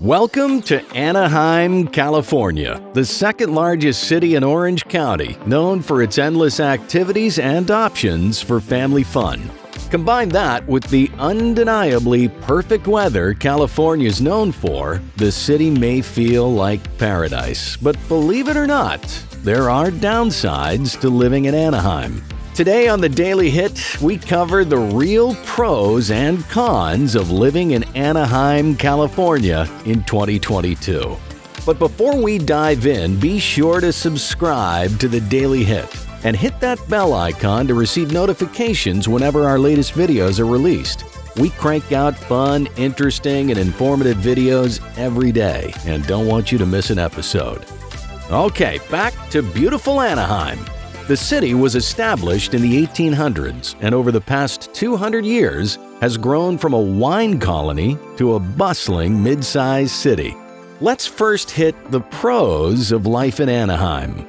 Welcome to Anaheim, California, the second largest city in Orange County, known for its endless activities and options for family fun. Combine that with the undeniably perfect weather California is known for, the city may feel like paradise. But believe it or not, there are downsides to living in Anaheim. Today on The Daily Hit, we cover the real pros and cons of living in Anaheim, California in 2022. But before we dive in, be sure to subscribe to The Daily Hit and hit that bell icon to receive notifications whenever our latest videos are released. We crank out fun, interesting, and informative videos every day and don't want you to miss an episode. Okay, back to beautiful Anaheim. The city was established in the 1800s and over the past 200 years has grown from a wine colony to a bustling mid-sized city. Let's first hit the pros of life in Anaheim.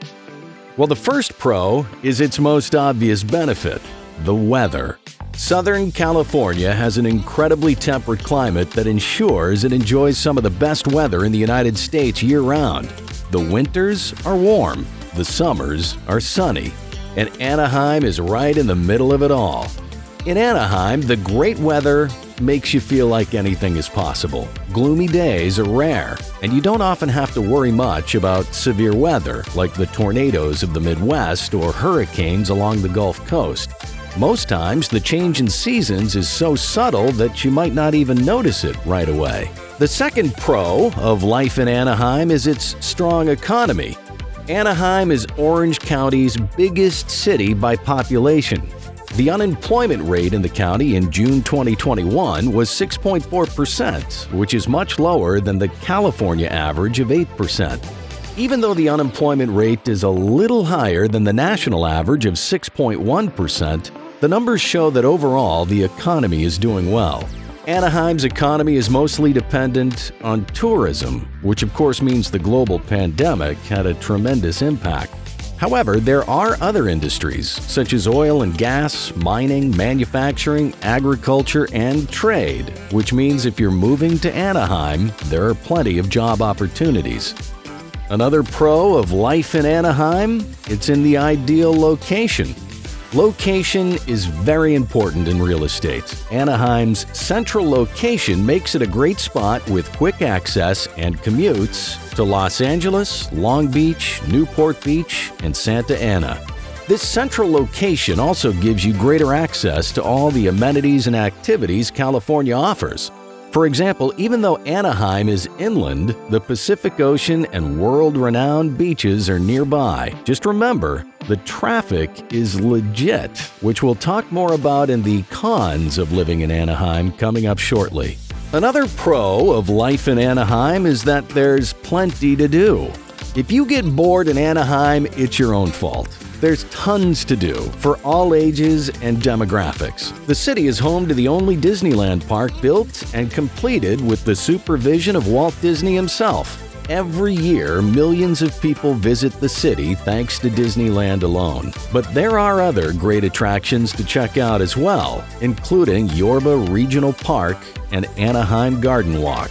Well, the first pro is its most obvious benefit, the weather. Southern California has an incredibly temperate climate that ensures it enjoys some of the best weather in the United States year-round. The winters are warm. The summers are sunny, and Anaheim is right in the middle of it all. In Anaheim, the great weather makes you feel like anything is possible. Gloomy days are rare, and you don't often have to worry much about severe weather like the tornadoes of the Midwest or hurricanes along the Gulf Coast. Most times, the change in seasons is so subtle that you might not even notice it right away. The second pro of life in Anaheim is its strong economy. Anaheim is Orange County's biggest city by population. The unemployment rate in the county in June 2021 was 6.4%, which is much lower than the California average of 8%. Even though the unemployment rate is a little higher than the national average of 6.1%, the numbers show that overall the economy is doing well. Anaheim's economy is mostly dependent on tourism, which of course means the global pandemic had a tremendous impact. However, there are other industries, such as oil and gas, mining, manufacturing, agriculture, and trade, which means if you're moving to Anaheim, there are plenty of job opportunities. Another pro of life in Anaheim? It's in the ideal location. Location is very important in real estate. Anaheim's central location makes it a great spot with quick access and commutes to Los Angeles, Long Beach, Newport Beach, and Santa Ana. This central location also gives you greater access to all the amenities and activities California offers. For example, even though Anaheim is inland, the Pacific Ocean and world-renowned beaches are nearby. Just remember, the traffic is legit, which we'll talk more about in the cons of living in Anaheim coming up shortly. Another pro of life in Anaheim is that there's plenty to do. If you get bored in Anaheim, it's your own fault. There's tons to do for all ages and demographics. The city is home to the only Disneyland park built and completed with the supervision of Walt Disney himself. Every year, millions of people visit the city thanks to Disneyland alone. But there are other great attractions to check out as well, including Yorba Regional Park and Anaheim Garden Walk.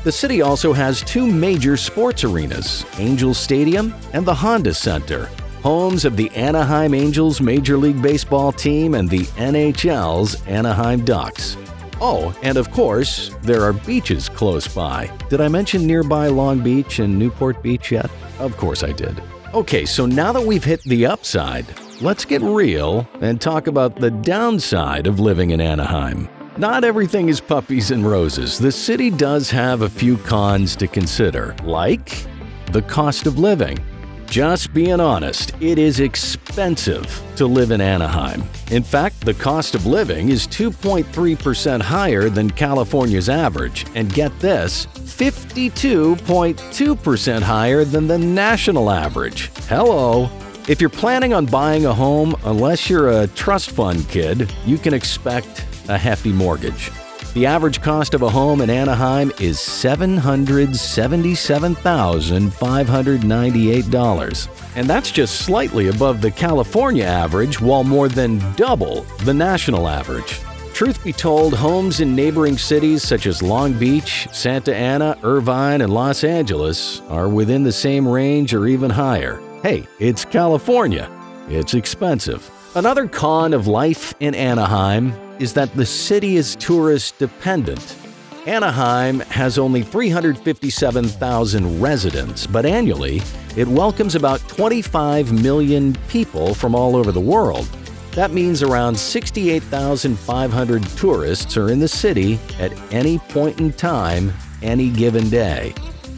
The city also has two major sports arenas, Angels Stadium and the Honda Center, homes of the Anaheim Angels Major League Baseball team and the NHL's Anaheim Ducks. Oh, and of course, there are beaches close by. Did I mention nearby Long Beach and Newport Beach yet? Of course I did. Okay, so now that we've hit the upside, let's get real and talk about the downside of living in Anaheim. Not everything is puppies and roses. The city does have a few cons to consider, like the cost of living. Just being honest, it is expensive to live in Anaheim. In fact, the cost of living is 2.3% higher than California's average, and get this, 52.2% higher than the national average. Hello! If you're planning on buying a home, unless you're a trust fund kid, you can expect a hefty mortgage. The average cost of a home in Anaheim is $777,598, and that's just slightly above the California average while more than double the national average. Truth be told, homes in neighboring cities such as Long Beach, Santa Ana, Irvine, and Los Angeles are within the same range or even higher. Hey, it's California. It's expensive. Another con of life in Anaheim is that the city is tourist dependent. Anaheim has only 357,000 residents, but annually, it welcomes about 25 million people from all over the world. That means around 68,500 tourists are in the city at any point in time, any given day.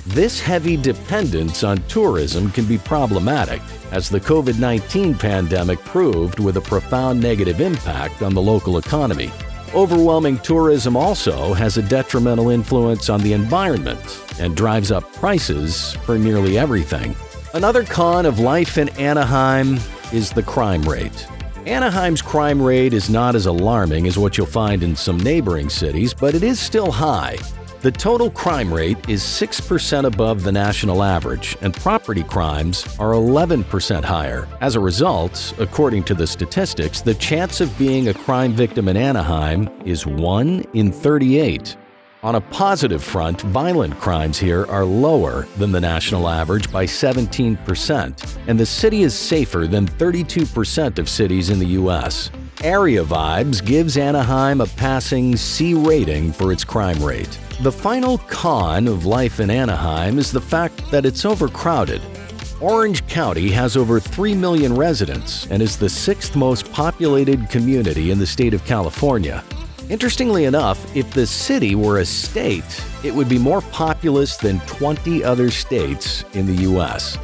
This heavy dependence on tourism can be problematic, as the COVID-19 pandemic proved, with a profound negative impact on the local economy. Overwhelming tourism also has a detrimental influence on the environment and drives up prices for nearly everything. Another con of life in Anaheim is the crime rate. Anaheim's crime rate is not as alarming as what you'll find in some neighboring cities, but it is still high. The total crime rate is 6% above the national average, and property crimes are 11% higher. As a result, according to the statistics, the chance of being a crime victim in Anaheim is 1 in 38. On a positive front, violent crimes here are lower than the national average by 17%, and the city is safer than 32% of cities in the U.S. Area Vibes gives Anaheim a passing C rating for its crime rate. The final con of life in Anaheim is the fact that it's overcrowded. Orange County has over 3 million residents and is the sixth most populated community in the state of California. Interestingly enough, if the city were a state, it would be more populous than 20 other states in the U.S.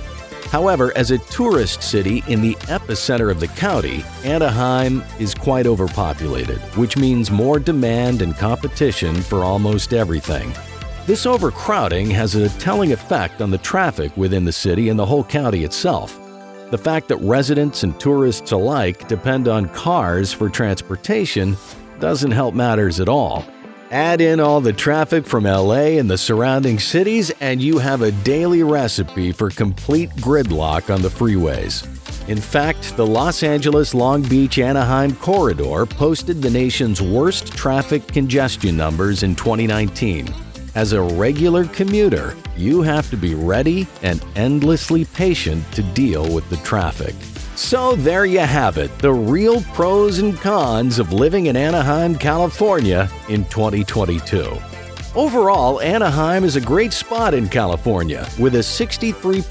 However, as a tourist city in the epicenter of the county, Anaheim is quite overpopulated, which means more demand and competition for almost everything. This overcrowding has a telling effect on the traffic within the city and the whole county itself. The fact that residents and tourists alike depend on cars for transportation doesn't help matters at all. Add in all the traffic from LA and the surrounding cities, and you have a daily recipe for complete gridlock on the freeways. In fact, the Los Angeles, Long Beach, Anaheim corridor posted the nation's worst traffic congestion numbers in 2019. As a regular commuter, you have to be ready and endlessly patient to deal with the traffic. So there you have it, the real pros and cons of living in Anaheim, California in 2022. Overall, Anaheim is a great spot in California with a 63%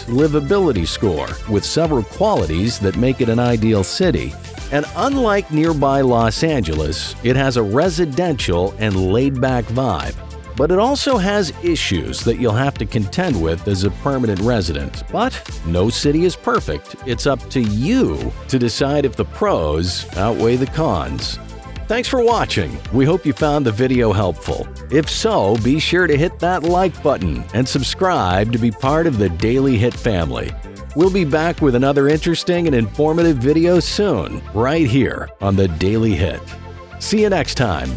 livability score, with several qualities that make it an ideal city. And unlike nearby Los Angeles, it has a residential and laid-back vibe. But it also has issues that you'll have to contend with as a permanent resident. But no city is perfect. It's up to you to decide if the pros outweigh the cons. Thanks for watching. We hope you found the video helpful. If so, be sure to hit that like button and subscribe to be part of the Daily Hit family. We'll be back with another interesting and informative video soon, right here on the Daily Hit. See you next time.